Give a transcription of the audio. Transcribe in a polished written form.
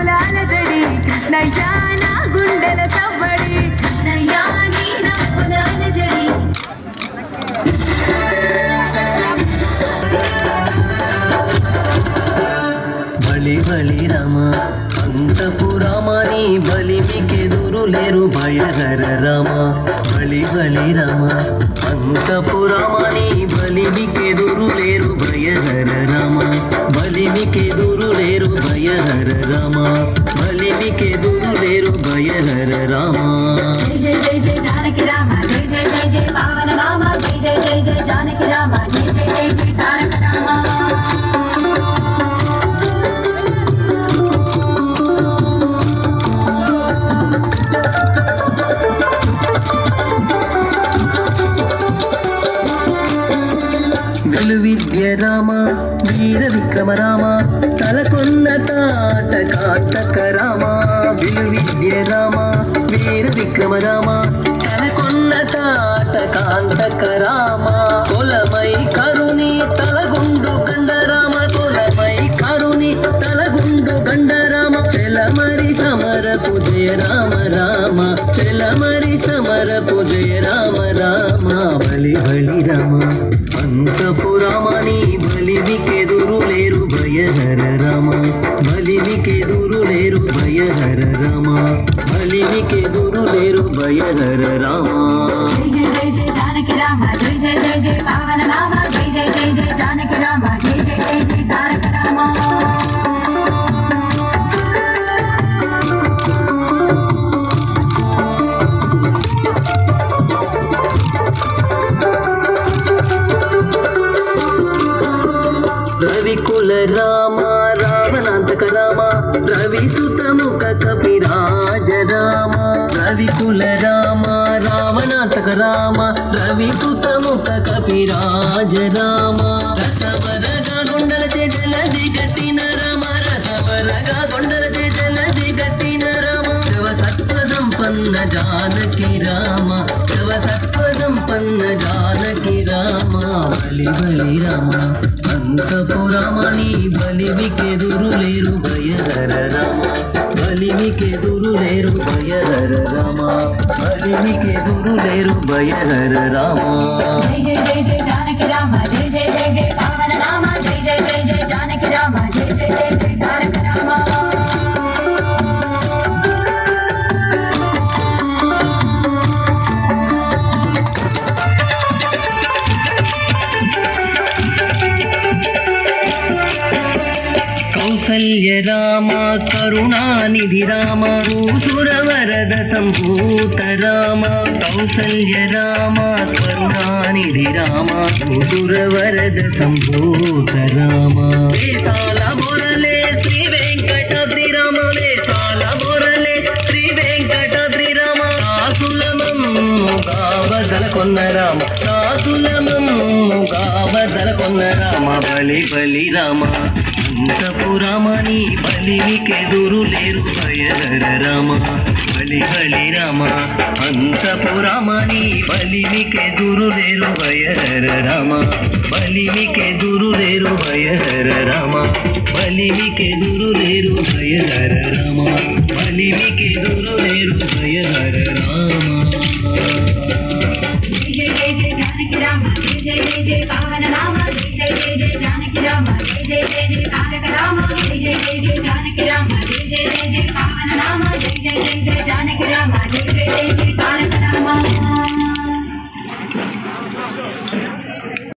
నవ్వులాల జడి కృష్ణయ్య నా గుండెల సవ్వడి కృష్ణయ్య నీ నవ్వులాల జడి బలి బలి రామ అంతపురామని బలిమికెదురు లేరు భయహర రామ బలి బలి రామ అంతపురామని బలిమికెదురు లేరు భయహర రామ బలిమికెదురు లేరు భయహర రామ బలిమికెదురు లేరు భయహర రామ జై జై జై జానకి రామ జై జై జై జై పావన రామ జై జై జై జై జానకి రామ జై జై జై జై తారక రామ విద్య రామ వీర విక్రమ రామ తలకొన్న తాట కాటక రామ విద్య రామ వీర విక్రమ రామ తలకొన్న తాట కాంటక రామ కొలమై కరుణి తలగుండు గండరామ కొలమై కరుణి తలగుండు గండరామ చెలమరి సమరపు జయ రామ రామ చెలమరి సమరపు జయ రామ రామ బలి బలి రామ అంతపురామని బలిమికెదురు లేరు భయహర రామ బలిమికెదురు లేరు భయహర రామ బలిమికెదురు లేరు భయహర రామ జై జై జై జై జానకి రామ జై జై జై జై పావన రామ జై జై జై జై జానకి రామ జై జై జై జై తారక రామ రవికుల రామ రావణాంతక రామ రవిసుత ముఖ కపిరాజ రామ రవికుల రామ రావణాంతక రామ రవిసుత ముఖ కపిరాజ రామ రసవరగా గుండల జలది గట్టిన రామ రసవరగా గుండల జలది గట్టిన రామ శివ సత్వ సంపన్న జానకి రామ శివ సత్వ సంపన్న జానకి రామ బలి బలి రామ అంతపురామని బలిమికెదురు లేరు భయహర రామ బలిమికెదురు లేరు భయహర రామ బలిమికెదురు లేరు భయహర రామ జై జై జై జై జానకి రామ జై జై జై జై పావన రామ జై జై జై జై జానకి రామ జై జై జై జై తారక రామ కౌసల్య రామ కరుణానిధి రామ భూసురవరద సంభూత రామ కౌసల్య రామ కరుణానిధి రామ భూసురవరద సంభూత రామ దేశాల బొరలే శ్రీ వెంకటాద్రి రామ దేశాల బొరలే శ్రీ వెంకటాద్రి రామ దాసులమమ్ముగా బదల కొన్న రామ దాసులమమ్ముగా బదల కొన్న రామ బలి బలి రామ అంతపురామని బలిమికెదురు లేరు భయహర రామ బలి బలి రామ అంతపురామని బలిమికెదురు లేరు భయహర రామ బలిమికెదురు లేరు భయహర రామ బలిమికెదురు లేరు భయహర రామ బలిమికెదురు లేరు భయహర రామ జై జై జై జై జానకి రామ జై జై జై జై పావన రామ జై జై జై జై జానకి రామ జై జై జై జై తారక రామ జై జై జై జై జానకి రామ జై జై జై జై